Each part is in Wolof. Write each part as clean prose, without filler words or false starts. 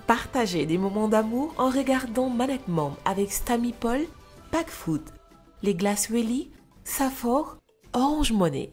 Partagez des moments d'amour en regardant Manette Mom avec Stamy Paul, Pack Food, les glaces Welly, Safor, Orange Money.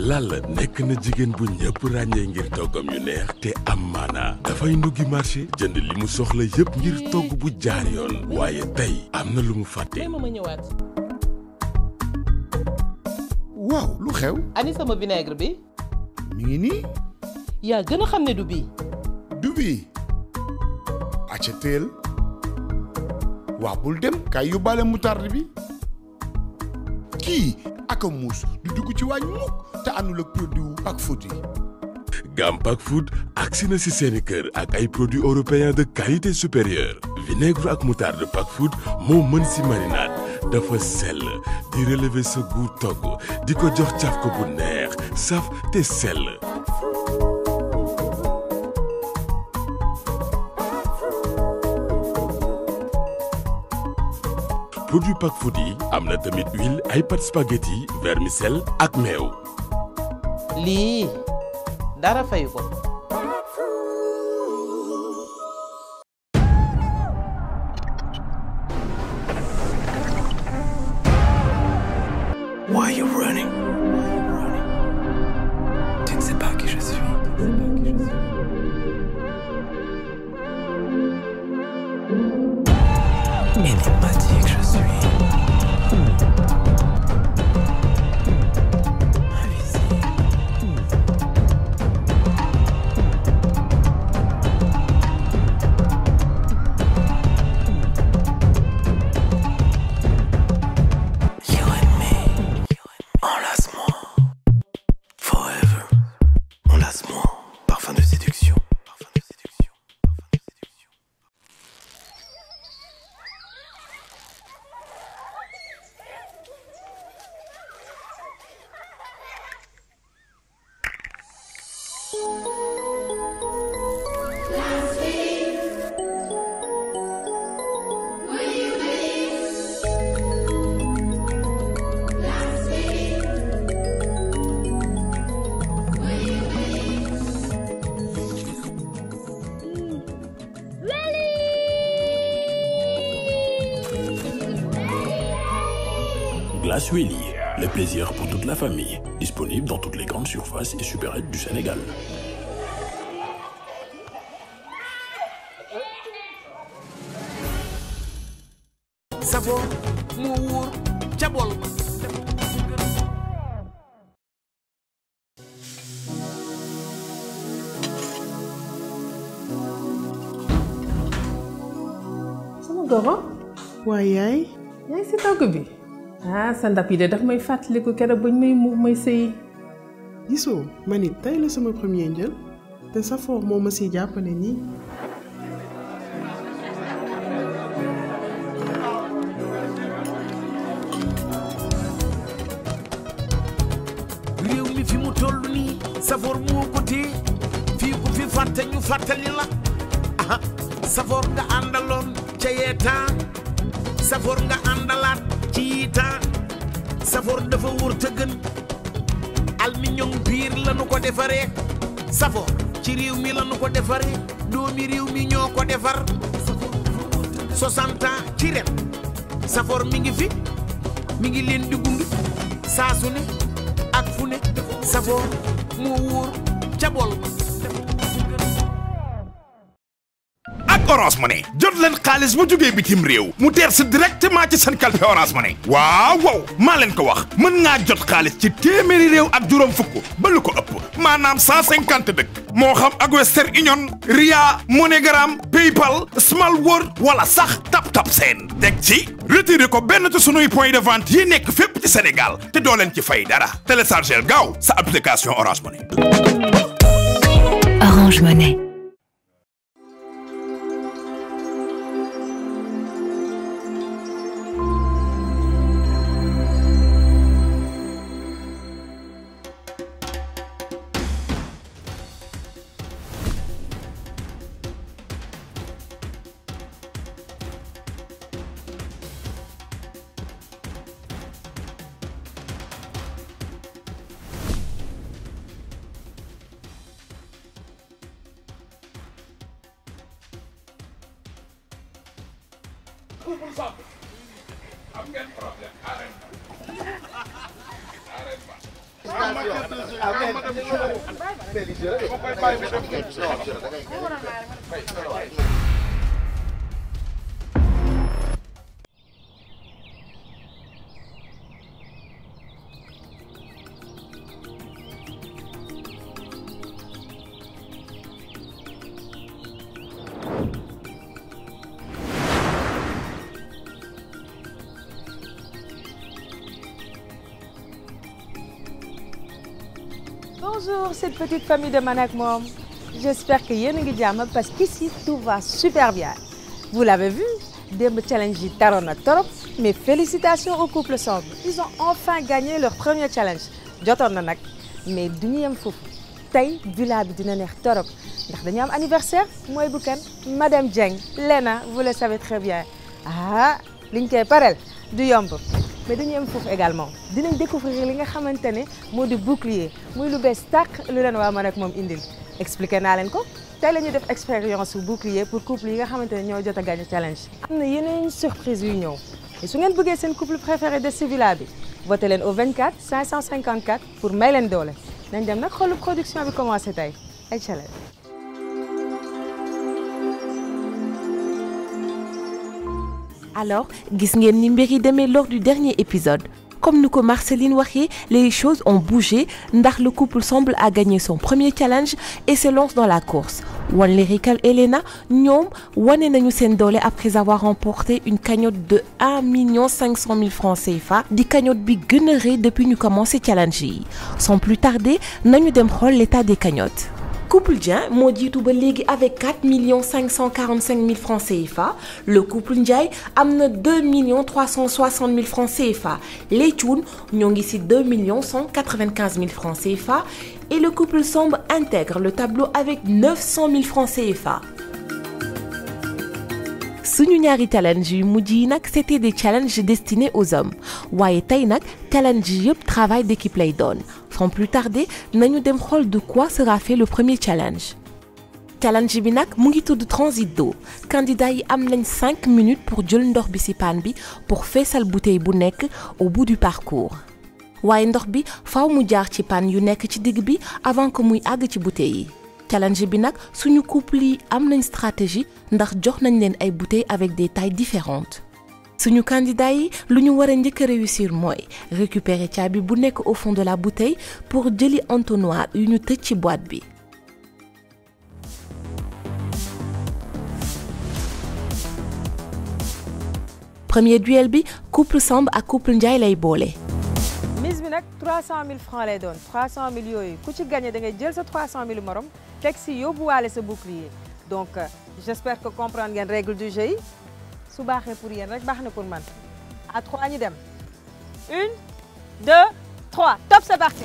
Lalla nekk na jigéen bu ñëpp ràññee ngir toggam yu neex te am maanaa dafay nduggi marché jënd li mu soxla yëpp ngir togg bu jaar yoon waaye tey am na lu mu fàtte. waaw lu xew. ani sama vinaigre bi. mi ngi nii. yaa gën a xam ne du bii. du bii. acca teel. waaw bul dem kay yóbbaale moutarde bi. kii aka muus du dugg ci waañ mukk te àndul ak produit Pack Food yi. Gam Pack Food agsi na si seeni kër ak ay produits européens de qualité supérieure. vinaigre ak moutarde Pack Food moo mën si marinade dafa sell di relever sa goût togg di ko jox caf ko bu neex saf te sell. produit Pack Food yi am na tamit huile ay pâte spaghetti vermicelle ak meew. lii dara fayu ko. Why are you running? Tu ne sais pas qui je suis. Il n'est pas dit que je suis. Glace Welly, le plaisir pour toute la famille. Disponible dans toutes les grandes surfaces et supérettes du Sénégal. Safor moo wóor ca bool ba. sama goro. waaye yaay. yaay si togg bi. ah sa ndab yi de daf may fàttaliku keroog bañ may muur may sëyi. gisoo man it tey la sama premier njël te Safor moo ma si jàppale nii. réew mi fi mu toll nii Safor moo ko téye fii ku fi fàtte ñu fàttali la ah Safor nga àndaloon ca yeetaa Safor nga àndalaat ci yiitaa Safor dafa wóor te gën aluminium piir lañu ko defaree Safor ci réew mi lañu ko defaree doomi réew mi ñoo ko defar 60 ans ci ren Safor mi ngi fi mi ngi leen di gunge saa su ne ak fu ne Safor moo wóor ca bool ba ak Orange Money jot leen xaalis bu jógee bitim réew mu teer si directement ci seen kalpe Orange Money waaw maa leen ko wax mën ngaa jot xaalis ci téeméeri réew ak juróom fukk ba lu ko ëpp maanaam 150 dëkk moo xam ak Western Union Ria MoneyGram PayPal Small World wala sax Tap Send teg ci retiré ko benn ci sunuy point de vente yi nekk fépp ci Sénégal te doo leen ci fay dara téléchargeel gaaw sa application Orange Money. Orange Money. Bonjour cette petite famille de Man ak Mom. J'espère que yéen a ngi jàmm parce qu'ici tout va super bien. Vous l'avez vu, démb challenge yi taroon na torop, mais félicitations au couple Samb. Ils ont enfin gagné leur premier challenge. Jotoon na nag, mais du ñu yem foofu. Tey villa bi dina neex torop ndax dañu am anniversaire mooy bu kan Madame Dieng, Lena, vous le savez très bien. Ah, liñ koy pareel du yomb. Mais dañu yem foofu également dinañ découvrir li nga xamante ne moo di bouclier muy lu bees tàq lu leen waa Man ak Mom indil expliqué naa leen ko tey la ñuy def expérience su bouclier pour couple yi nga xamante ne ñoo jot a gagné challenge. am na yeneen surprise yu ñëw et su ngeen bëggee seen couple préféré de ci villa bi voté leen au 24 554 pour may leen doole nañ dem nag xoolu production bi commencé tey ay challenge. Alors, gis ngeen ni mbir yi demee lors du dernier épisode. Comme nous ko Marceline waxee, les choses ont bougé ndax le couple Samb a gagné son premier challenge et se lance dans la course. Wan Lérikal et Lena ñoom wane nañu seen doole après avoir remporté une cagnotte de 1 500 000 francs CFA di cagnotte bi gën a rëy depuis ñu commencé challenge yi. Sans plus tarder nañu dem xool l'état des cagnottes. Couple Dieng moo jiitu ba léegi avec 4 545 000 francs CFA. Le couple Ndiaye am na 2 360 000 francs CFA. Les Thioune ñoo ngi ci 2 195 000 francs CFA. Et le couple Samb intègre le tableau avec 900 000 francs CFA. suñu ñaari challenge yu mujj yi nag c'était des challenges destinés aux hommes waaye tey nag challenge yi yëpp travail d'équipe lay doon. Sans plus tarder nañu dem xool de quoi sera fait le premier challenge. Challenge bi nag mu ngi tudd transit d'eau candidat yi am nañ 5 minutes pour jël ndox bi ci paan bi pour feesal bouteille bu nekk au bout du parcours. waaye ndox bi faaw mu jaar ci paan yu nekk ci digg bi avant que muy àgg ci bouteille yi. challenge bi nag suñu couple yi am nañ stratégie ndax jox nañ leen ay bouteilles avec des tailles différentes. suñu candidat yi lu ñu war a njëkk a réussir mooy récupérer caabi bu nekk au fond de la bouteille pour jëli entonnoir yu ñu tëj ci boîte bi. premier duel bi couple Samb ak couple Ndiaye lay boole. mise bi nag 300 000 francs lay doon 300 000 yooyu ku ci gagné da ngay jël sa 300 000 morom teg si yóbbuwaale sa bouclier donc j'espère que comprendre ngeen règle du jeu yi su baaxee pour yéen rek baax na pour man à 3 ñu dem 1 2 3 top c'est parti.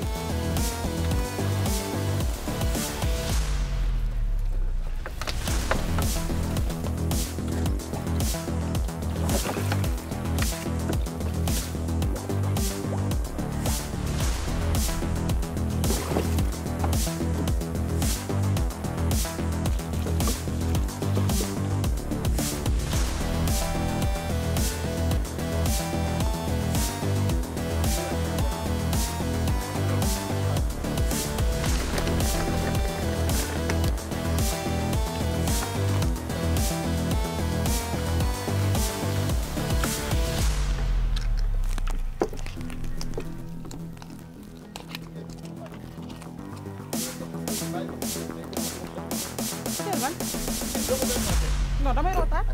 Non, damay roota.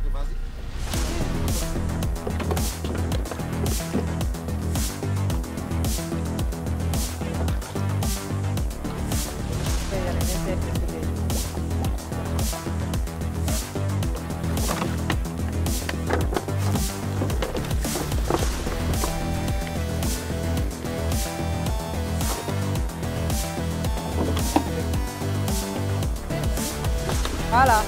Voilà.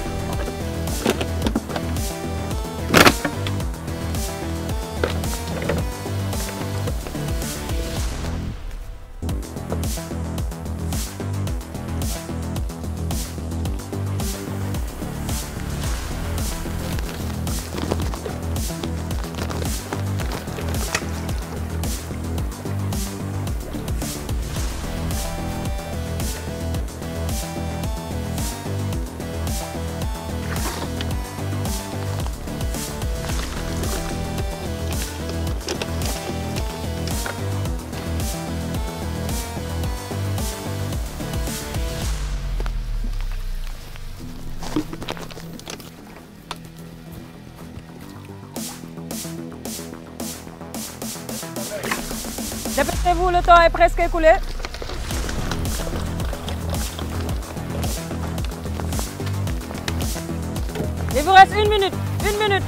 Dépêchez-vous, le temps est presque écoulé. Il vous reste 1 minute. 1 minute.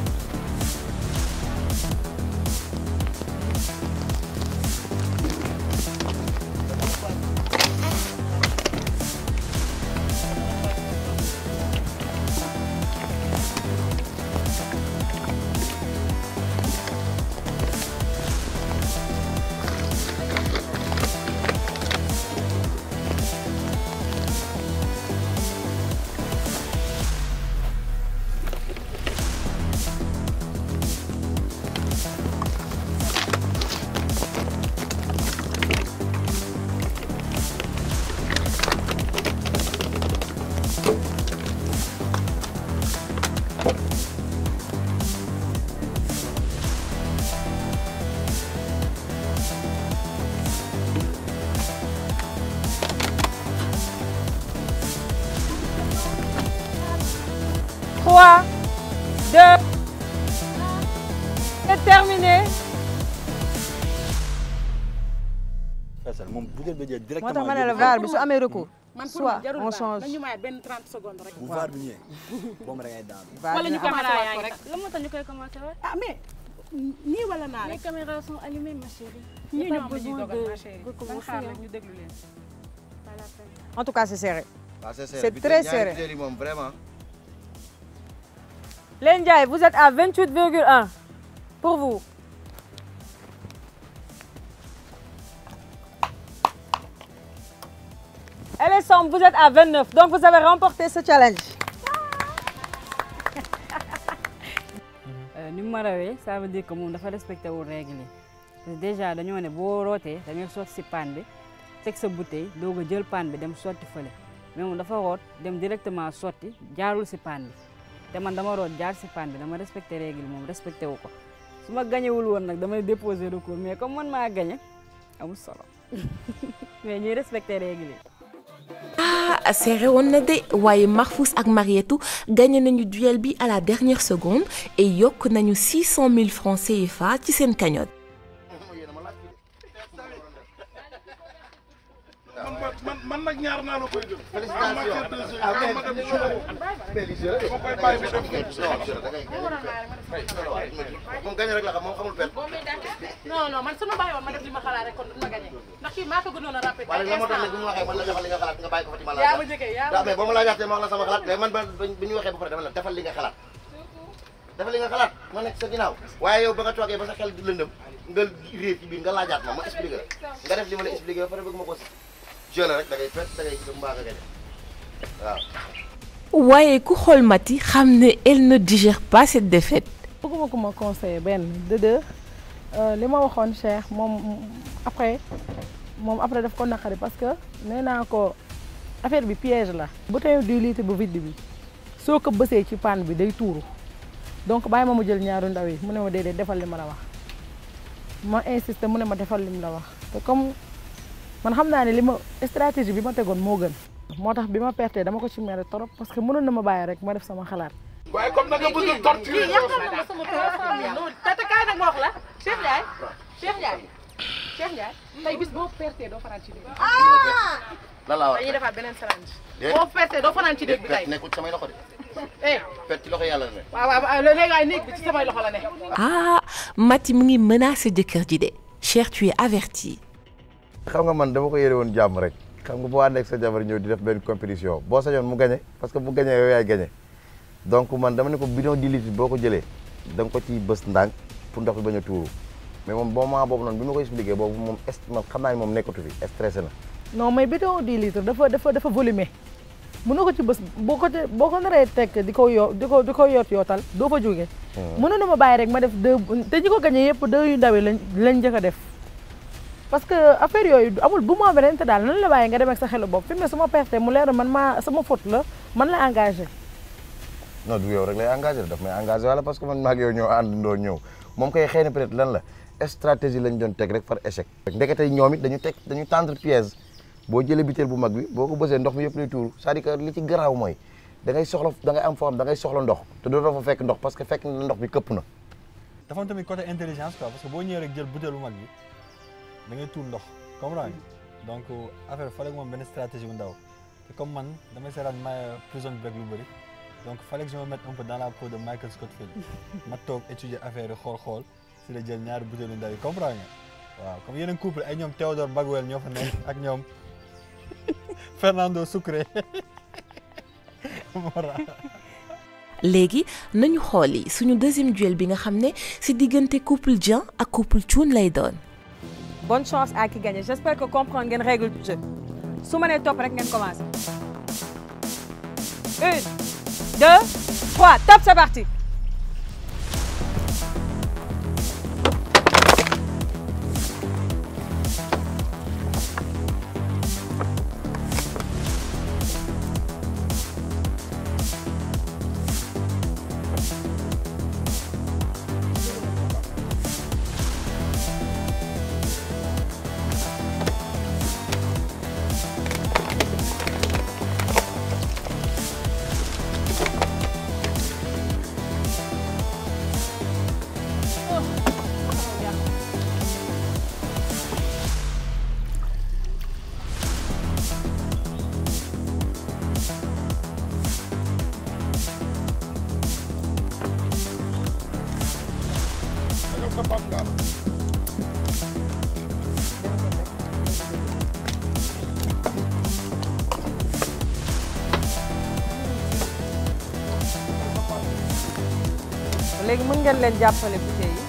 Trois, 2, c'est terminé. Moi, t'as mal le VAR, mais sur mes recours. Soit on change. VAR bi ñëwee boo ma da ngay daan. Wala ñu caméra yaa ngi lan moo tax ñu koy commencé waat. Ah mais nii wala naa Les caméras sont allumées, ma chérie. ñii Pas ñoo am lu ñuy besoin dogal ma de chérie. recommencer, Dañ xaar hein. rek ñu déglu leen. Pas la peine. En tout cas, c'est serré. waaw c'est C'est très serré. Vraiment. Len Ndiaye, vous êtes à 28,1 pour vous. Et les sommes, vous êtes à 29. Donc vous avez remporté ce challenge. ni mu ma rawee ça veut dire que moom dafa respecté wul règle yi parce que déjà dañoo ne boo rootee da ngay sotti si paan bi teg sa bouteille doog a jël paan bi dem sotti fële mais moom dafa root dem directement sotti jaarul si paan bi te man dama root jaar si paan bi dama respecté règle yi moom respecté wu ko su ma gañewul woon nag damay déposer recours mais comme man maa gañe amul solo mais ñuy respecté règle yi. Ah, serré woon na de waaye Mahfous ak Marietou gagné nañu duel bi à la dernière seconde et yokk nañu 600 000 francs CFA ci seen cagnotte. man nag ñaar naa la koy def. moom gañ rek la xam moom xamul benn. non non man su ma bàyyi woon ma def li ma xalaat rek kon du ma gagné ndax kii maa ko gënoon a rapide. waaye la moo tax nag bu ñu waxee man la defal li nga xalaat nga bàyyi ko fa ci ma la. yaa ma jëkkee yaa ma mais ba ma la jaxtee ma wax la sama xalaat mais man bi ñu waxee ba pare dama la defal li nga xalaat. defal li nga xalaat ma nekk sa ginnaaw waaye yow ba nga toogee ba sa xel di lëndëm nga réer ci biir nga laajaat ma expliqué la nga def li ma la expliqué ba pare bëgg ma ko si jeu la rek da ngay fekk da ngay gëm mbaa nga gañe waaw. waaye ku xool Mati xam ne elle ne digère pas cette défaite. bëgguma ko ma conseiller benn de deux li ma waxoon Cheikh moom après daf ko naqari parce que nee naa ko affaire bi piège la. bouteille du litre bu vide bi soo ko bësee ci paan bi day tuuru donc bàyyi ma mu jël ñaaru ndaw yi mu ne ma déedéet defal li ma la wax ma insisté mu ne ma defal li mu la wax te comme man xam naa ne li ma stratégie bi ma tegoon moo gën. moo tax bi ma pertee dama ko ci mere trop parce que mënoon na ma bàyyi rek ma def sama xalaat. waaye comme da nga bëgg torturer non tata kaay nag ma wax la Cheikh Ndiaye tey bis boo pertee doo fanaan ci dëgg. lan laa wax dañuy defaat beneen challenge. boo pertee doo fanaan ci dëgg bi tey. nekkul samay loxo de. perte ci loxo yàlla la ne. waaw léegi ay néeg bi ci samay loxo la ne. ah Mati mu ngi menacé jëkkër ji de Cheikh tu es averti. xam nga man dama ko yére woon jàmm rek xam nga boo ànd ak sa jabar ñëw di def benn compétition boo sañoon mu gagné parce que bu gagné yow yaay gagné donc man dama ne ko bidon 10 litres boo ko jëlee da nga ko ciy bës ndànk pour ndox bi bañ a tuuru mais moom moment boobu noonu bi ma ko expliqué boobu moom man xam naa ne moom nekkatu fi stressé na. non mais bidon 10 litres dafa volumé mënoo ko ci bës boo ko naree tekk di ko yootal doo fa jógee. mënoon na ma bàyyi rek ma def 2 te ñi ko gagné yëpp 2 yu ndaw yi lañ njëkk a def. parce que affaire yooyu amul bu ma beneen te daal nan la bàyyi nga dem ak sa xelu bopp fi mu ne su ma perte mu leer man sama faute la man la engagé. non du yow rek lay engagé daf may engagé wala parce que man maag yow ñoo àndandoo ñëw moom kay xëy na peut-être lan la stratégie lañ doon teg rek par échec. ndekete ñoom it dañu tendre piège boo jëlee butéel bu mag bi boo ko bësee ndox mi yëpp lay tuuru c'est-à-dire que li ci garaaw mooy da ngay am foo xam da ngay soxla ndox te doo fa fekk ndox parce que fekk na ndox bi këpp na. dafa am tamit côté intelligence quoi parce que boo ñëwee rek jël butéel bu mag bi da ngay tuur ndox comprends nga donc affaire fallait que moom benn stratégie bu ndaw te comme man damay seetaan Prison Break lu bëri donc fallait que je me mette un peu dans la peau de Michael Scofield ma toog étudier affaire yi xool si la jël ñaari butéel yu ndaw yi comprends nga waaw comme yeneen couple ay ñoom Théodore Bagwell ñoo fa nekk ak ñoom Fernando Sucre léegi nañu xooli suñu deuxième duel bi nga xam ne si diggante couple Dieng ak couple Thioune lay doon. Bonne chance à qui gagne. J'espère que comprendre ngeen règle du jeu. su ma nee topp rek ngeen commencé. 1, 2, 3 top, c'est parti. léegi mën ngeen leen jàppale bouteille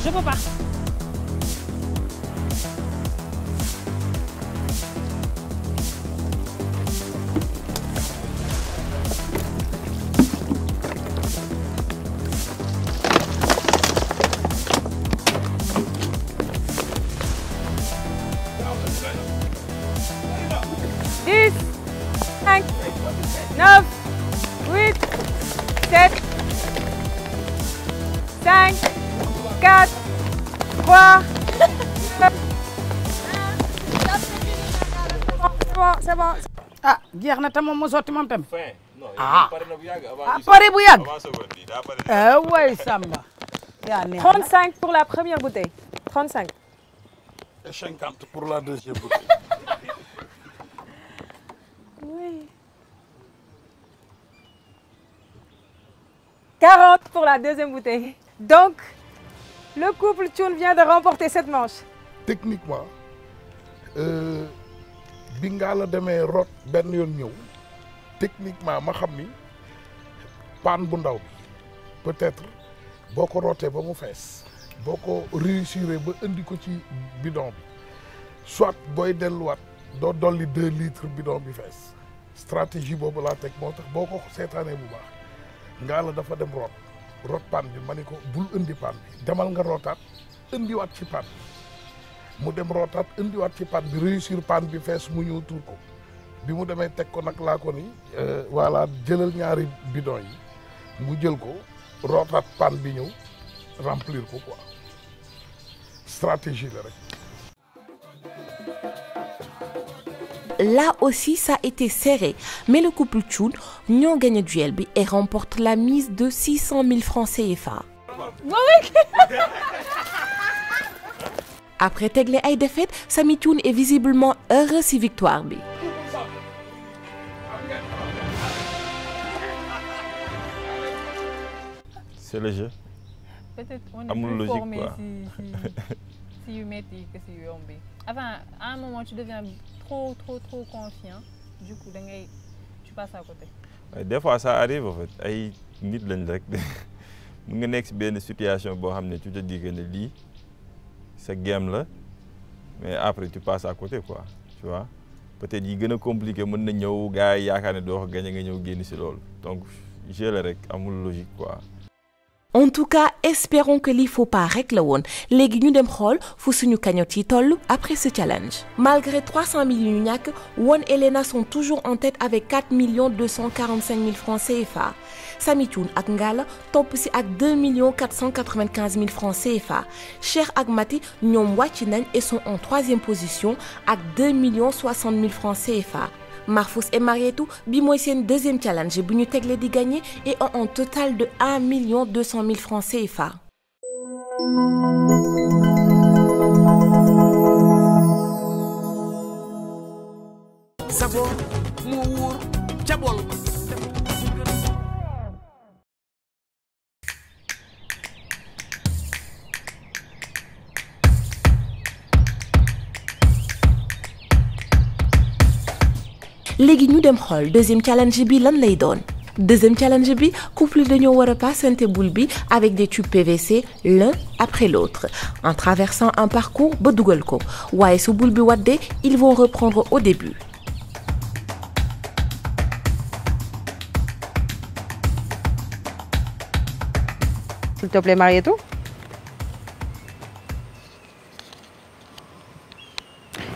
je peux pas. Dix, 5, 5, 4, 3. C'est bon. ah jeex na tam moom mu sotti moom tam. ah pare bu yàgg. way Samba. yaa neex na 35 pour la première bouteille. 35. Et 50 pour la deuxième bouteille. Oui. 40 pour la deuxième bouteille. Donc, le couple Thioune vient de remporter cette manche. Techniquement, bi nga la demee root benn yoon ñëw techniquement ma xam ni paan bu ndaw bi peut-être boo ko rootee ba mu fees boo ko réussir ba indi ko ci bidon bi soit booy delluwaat doo dolli 2 litres bidon bi fees stratégie boobu laa teg moo tax boo ko seetaanee bu baax ngaa la dafa dem root paan bi ma ni ko bul indi paan bi demal nga rootaat indiwaat ci paan bi mu dem rootaat indiwaat ci paan bi réussir paan bi fees mu ñëw tuur ko bi mu demee teg ko nag laa ko ni voilà jëlal ñaari bidon yi mu jël ko rootaat paan bi ñëw remplir ko quoi stratégie la rek. Là aussi, ça a été serré. Mais le couple Thioune ñoo gagné duel bi et remporte la mise de 600 000 francs CFA. Après tegle ay défaite, Samy Thioune est visiblement heureux ci victoire bi. C'est le jeu. Peut-être on est Amul plus logique, formé quoi. si yu métti que si yu yomb bi. Avant, à un moment, tu deviens trop confiant. Du coup, tu passes à côté. Ouais, des fois, ça arrive en fait. Ay nit lañ rek. Mu nga nekk ci benn situation boo xam ne tu te dis que ne lii sa game la mais après tu passes à côté quoi, tu vois. Peut-être yi gën a compliqué mën na ñëw gars yi yaakaar ne doo ko gagné nga ñëw génn ci loolu. Donc jeu la rek amul logique quoi. En tout cas, espérons que lii faut pas rek la woon léegi ñu dem xool fu suñu cagnotte yi toll après ce challenge. Malgré 300 000 yu ñu ñàkk, Won et Lena sont toujours en tête avec 4 245 000 francs CFA. Samy Thioune ak Ngalla topp si ak 2 495 000 francs CFA. Cheikh ak Mati ñoom wàcc nañ et sont en 3e position ak 2 060 000 francs CFA. Marfous et Marietou bi mooy seen 2e challenge bu ñu tegle di gagné et ont un total de 1 200 000 francs CFA. Savon moo wóor ca bool ba. léegi ñu dem xool 2e challenge bi lan lay doon. 2e challenge bi couple dañoo war a passante boule bi avec des tubes PVC l'un après l'autre en traversant un parcours ba dugal ko waaye su boule bi waddee ils vont reprendre au début. S'il te plaît, Marietou.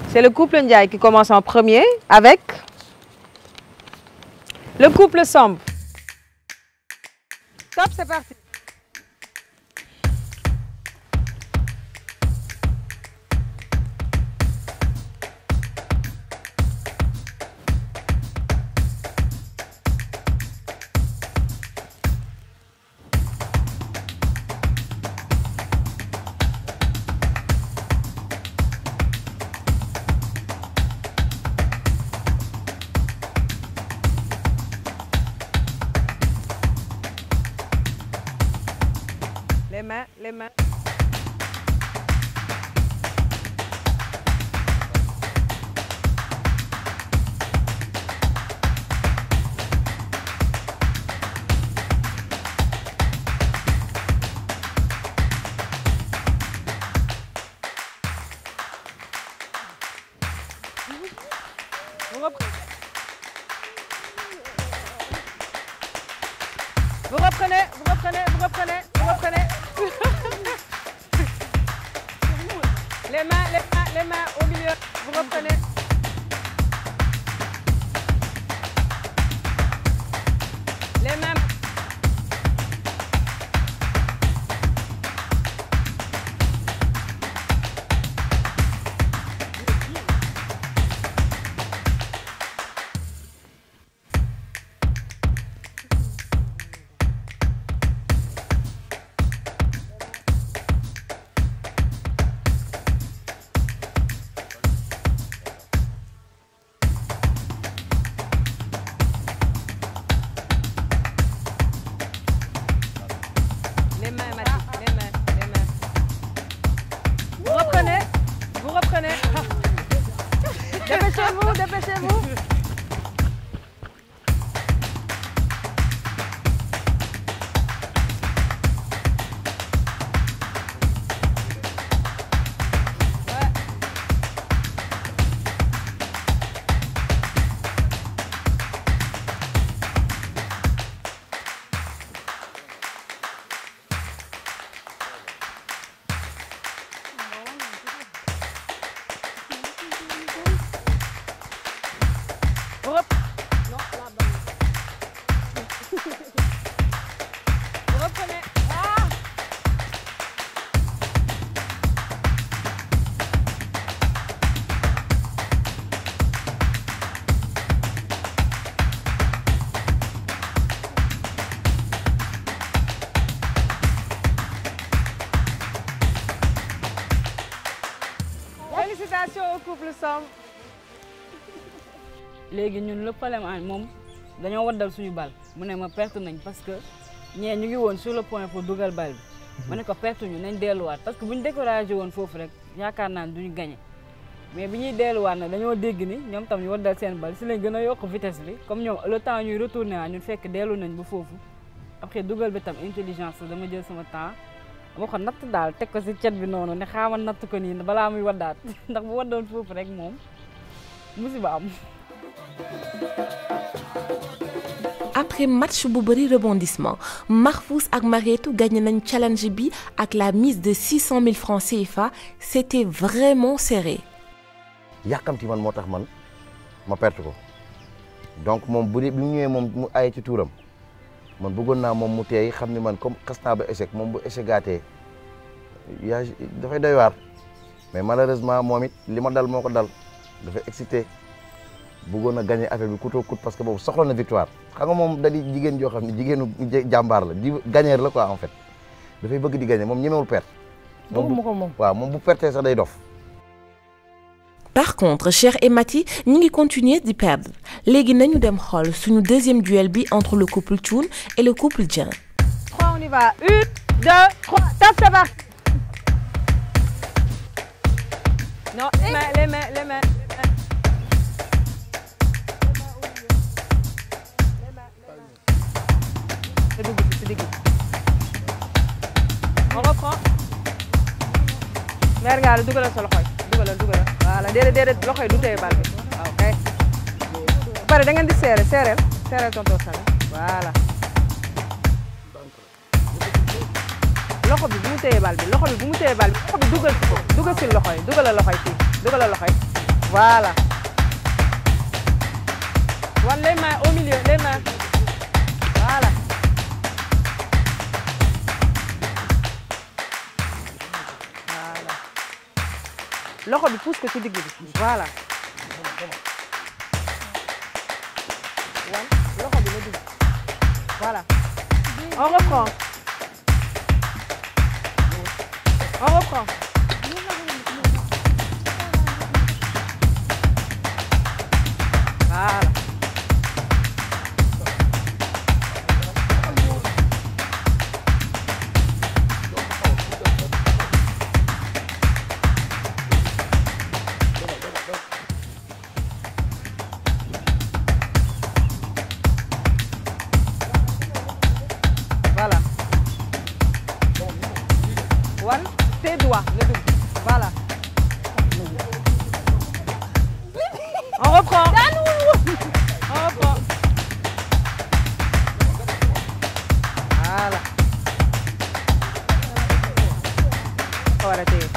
C'est le couple Ndiaye qui commence en premier avec le couple Samb. Top, c'est parti. Les mains. Vous reprenez. Les mains au milieu, vous reprenez. Les mains. Les mains, Mati, les mains, les mains. Vous reprenez, vous reprenez. Dépêchez-vous, dépêchez-vous. Vous reprenez. Ah! Félicitations au couple Samb. léegi ñun le problème am moom dañoo waddal suñu bal mu ne ma perte nañ parce que ñee ñu ngi woon sur le point pour dugal bal bi ma ne ko perte ñu nañ delluwaat parce que bu ñu découragé woon foofu rek yaakaar naa ne duñu gagné mais bi ñuy delluwaat nag dañoo dégg ni ñoom tam ñu waddal seen bal si lañ gën a yokk vitesse bi comme ñoom le temps ñuy retourné waat ñun fekk dellu nañ ba foofu après dugal bi tam intelligence la dama jël sama temps dama ko natt daal teg ko si cet bi noonu ne xaaral natt ko nii balaa muy waddaat ndax bu waddoon foofu rek moom musiba am. Après match bu bari rebondissement, Mahfous ak Marietou gagné nañ challenge bi ak la mise de 600 000 francs CFA. C'était vraiment serré. yàkkamti man moo tax man ma perte ko donc moom bu dee bi mu ñëwee moom mu ay ci tuuram man bëggoon naa moom mu teey xam ni man comme xas naa ba échec moom bu échegaatee yaa dafay doy waar mais malheureusement moom it li ma dal moo ko dal dafay excité bëggoon a gagné affaire bi coûte que coûte parce que boobu soxla na victoire xam nga moom da di jigéen joo xam ne jigéenu jàmbaar la di gagneur la quoi en fait dafay bëgg di gagné moom ñemewul perte. moom waaw moom bu pertee sax day dof. Par contre, Cheikh et Mati ñi ngi continuer di perdre léegi nañu dem xool suñu deuxième duel bi entre le couple Thioune et le couple Dieng. 3, on y va. 1, 2, 3, tape, c'est parti. Non, les mains, les mains, les mains. On reprend. Mais regarde, dugalal sa loxo yi dugalal. Voilà, déedéet loxo yi du téye bal bi. Waaw kay. Ba pare da ngeen di serré tonton Sall. Voilà. Loxo bi bu mu téye bal bi loxo bi dugal si loxo yi dugalal loxo yi fii. Voilà. Wan les mains au milieu, les mains. Voilà. Loxo bi pousse ko ci digg bi voilà. Loxo bi la digg voilà. On reprend. Voilà. Voilà. Wan tes doigts le double. Voilà. On reprend. Voilà. Faut arrêter.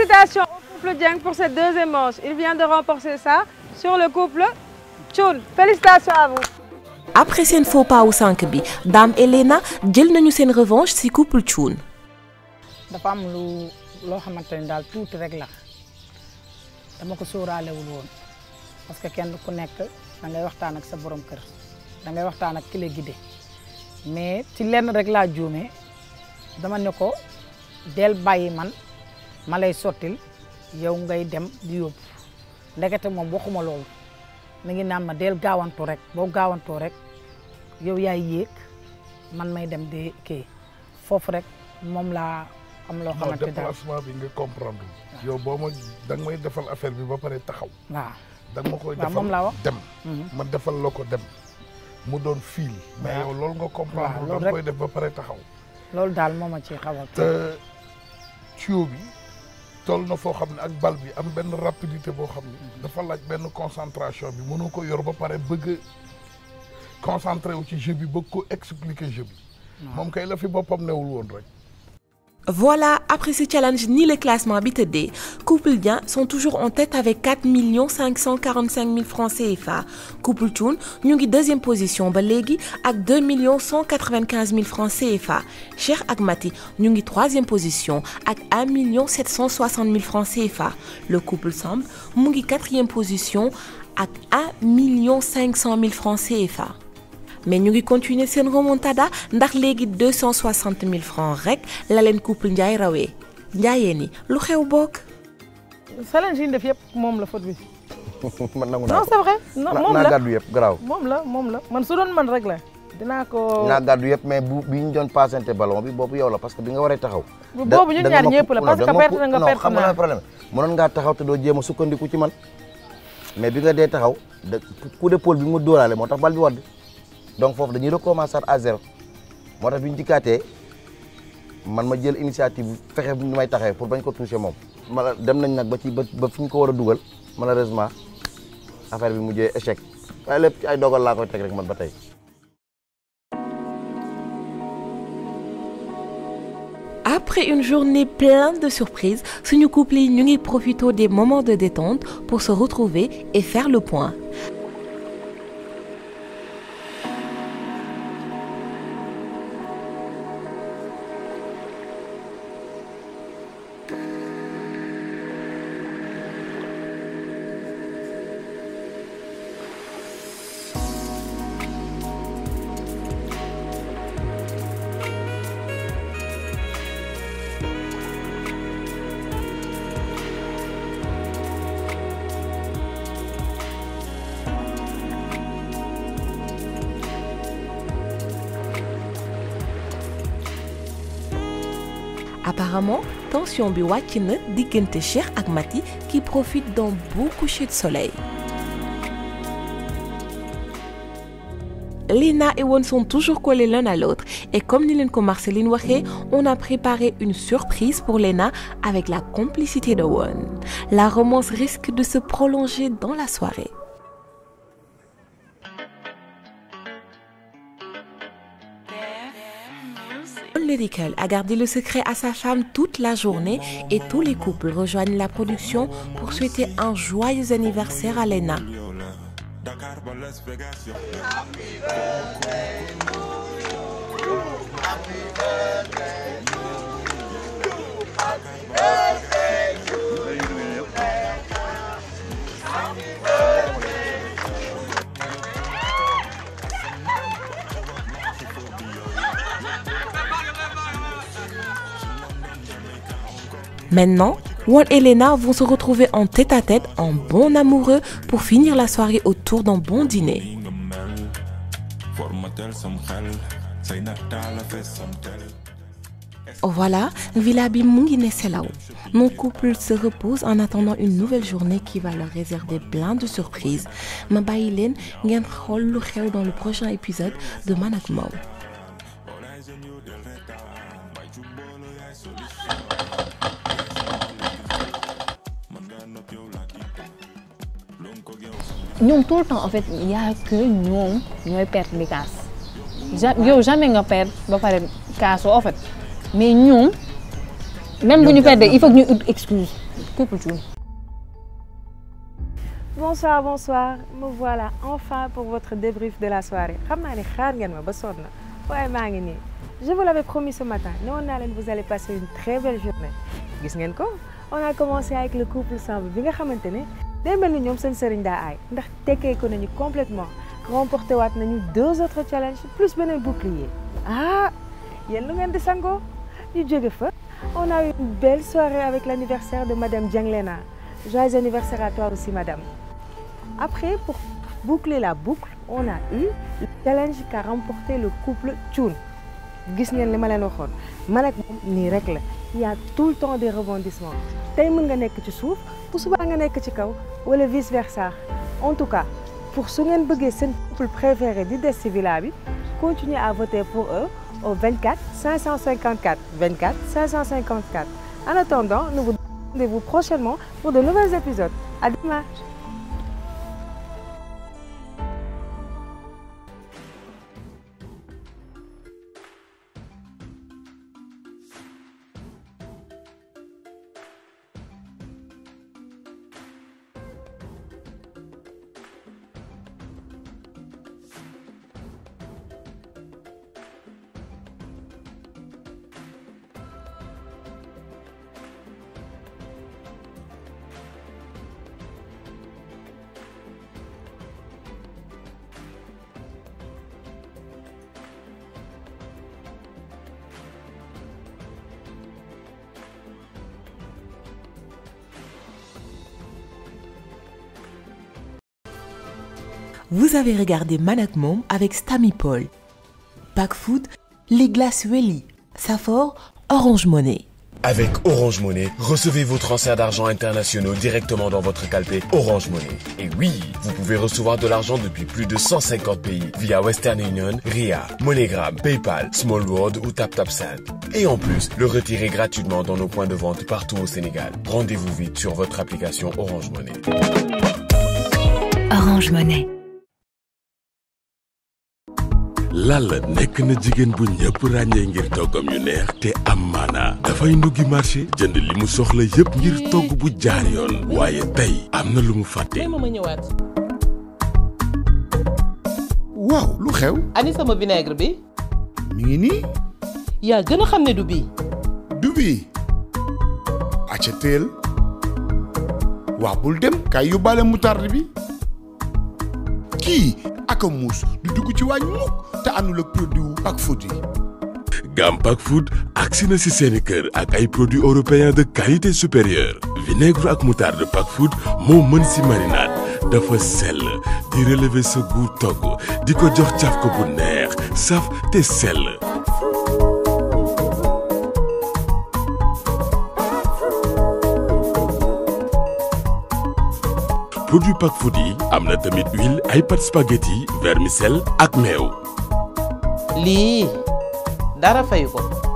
Félicitations au couple Dieng pour cette deuxième manche. Il vient de remporter ça sur le couple Thioune. Félicitations à vous. Après seen faux pas wu sànq bi Dame et Léna jël nañu seen revanche ci couple Thioune. dafa am loo xamante ni daal tuuti rek la dama ko sóoraalewul woon parce que kenn ku nekk da ngay waxtaan ak sa borom kër da ngay waxtaan ak ki la guidé mais ci lenn rek laa juumee dama ne ko del bàyyi man ma lay sottil yow ngay dem di yóbbu ndekete moom waxuma loolu mi ngi naan ma del gaawantu rek boo gaawantoo rek yow yaay yéeg man may dem di kii foofu rek moom laa am loo xamante daal déplacement bi nga comprendre yow boo ma da nga may defal affaire bi ba pare taxaw. waaw da nga ma koy defal moom laa wax dem. ma defal la ko dem mu doon fiil. mais yow loolu nga comprendre da nga koy def ba pare taxaw. loolu daal moo ma ci xawal. te tuyau bi toll na foo xam ne ak bal bi am benn rapidité boo xam ne dafa laaj benn concentration bi mënoo ko yor ba pare bëgg concentré wu ci jeu bi bëgg ko expliquer jeu bi. moom kay la fi boppam newul woon rek. Voilà, après ce challenge ni le classement bi tëddee couple Dieng sont toujours en tête avec 4 545 000 francs CFA couple Thioune ñu ngi deuxième position ba léegi ak 2 195 000 francs CFA Cheikh ak Mati ñu ngi troisième position ak 1 760 000 francs CFA le couple Samb mu ngi quatrième position ak 1 500 000 francs CFA. mais ñu ngi continuer seen remontada ndax léegi 260 000 francs rek la leen couple Ndiaye rawee Ndiaye ni lu xew bokk. challenge yi ñu def yëpp moom la faute bi. man nangu non c'est vrai non moom la naa gàddu yëpp garaaw. moom la man su doon man rek la dinaa ko. naa gàddu yëpp mais bi ñu doon passante ballon bi boobu yow la parce que bi nga waree taxaw. boobu ñun ñaar ñëpp la parce que perte na nga perte xam nga problème mënoon ngaa taxaw te doo jéem a sukkandiku ci man mais bi nga dee taxaw coup d'épaule bi mu dóoraale moo tax bal bi wadd donc foofu dañuy recommencer à zéro moo tax bi ñu dikkaatee man ma jël initiative fexe bu ñu may taxee pour bañ ko toucher moom. ma dem nañ nag ba fi ñu ko war a dugal malheureusement affaire bi mujjee échec waaye lépp ci ay dogal laa koy teg rek man ba tey. Après une journée pleine de surprises, suñu couple yi ñu ngi profité des moments de détente pour se retrouver et faire le point. Apparemment, tension bi wàcc na diggante Cheikh ak Mati qui profitent d'un beau coucher de soleil. Léna et Won sont toujours collés l'un à l'autre et comme ni leen ko Marceline waxee, on a préparé une surprise pour Léna avec la complicité de Won. La romance risque de se prolonger dans la soirée. Lyrical a gardé le secret à sa femme toute la journée et tous les couples rejoignent la production pour souhaiter un joyeux anniversaire à Léna. Maintenant, Won et Léna vont se retrouver en tête-à-tête, en bons amoureux, pour finir la soirée autour d'un bon dîner. Voilà, villa bi mu ngi ne selaw. Mon couple se repose en attendant une nouvelle journée qui va leur réserver plein de surprises. Ma bàyyi leen ngeen xool lu xew dans le prochain épisode de Man ak Moom. ñoom tout le temps en fait y a que ñoom ñooy perte di kaas yow jamais nga perte ba pare kaasoo en fait mais ñoom même bu ñu perdee il faut que ñu ut excuse couple Thioune. Bonsoir, bonsoir. Me voilà enfin pour votre débrief de la soirée. xam naa ne xaar ngeen ma ba sonn na waaye maa ngi nii. Je vous l'avais promis ce matin. Non, vous allez passer une très belle journée. Gis ngeen ko? On a commencé avec le couple Samb bi nga xamante ne day mel ni ñoom seen sëriñ daa aay ndax tekkee ko nañu complètement remporté waat nañu 2 autres challenges plus beneen bouclier. Ah yéen lu ngeen di sangoo ñu jóge fa. On a eu une belle soirée avec l'anniversaire de Madame Dianglena. Joyeux anniversaire à toi aussi, Madame. Après, pour boucler la boucle, on a eu le challenge qu'a remporté le couple Thioune. Gis ngeen li ma leen waxoon man ak moom nii rek la il y a tout le temps des rebondissements tey mën nga nekk ci suuf bu subaa nga nekk ci kaw wala vice versa. En tout cas pour su ngeen bëggee seen couple préféré di des ci villa bi continuez à voter pour eux au 24 554 24 554. En attendant, nous vous donnons rendez-vous prochainement pour de nouveaux épisodes. À demain. Vous avez regardé Man ak Mom avec Stamy Paul. Pack Food, les glaces Welly. Safor, Orange Money. Avec Orange Money, recevez vos transferts d'argent internationaux directement dans votre calpé Orange Money. Et oui, vous pouvez recevoir de l'argent depuis plus de 150 pays via Western Union, Ria, MoneyGram, PayPal, Small World ou TapTapSend. Et en plus, le retirer gratuitement dans nos points de vente partout au Sénégal. Rendez-vous vite sur votre application Orange Money. Orange Money. Lalla nekk na jigéen bu ñëpp ràññee ngir toggam yu neex te am maana dafay nduggi marché jënd li mu soxla yëpp ngir togg bu jaar yoon waaye tey am na lu mu fàtte. ma ñëwaat. waaw lu xew. ani sama vinaigre bi. mi ngi nii. yaa gën a xam ne du bii. du bii. acca teel. waaw bul dem kay yóbbaale moutarde bi. kii ak a muus du dugg ci waañ mukk te àndul ak produit wu Pack Food yi. Gam Pack Food agsi na si seeni kër ak ay produits européens de qualité supérieure. vinaigre ak moutarde Pack Food moo mën si marinade dafa sell di relever sa goût togg di ko jox caf ko bu neex saf te sell. produit Pack Food yi am na tamit huile ay pâte spaghetti vermicelle ak meew. lii dara fayu ko.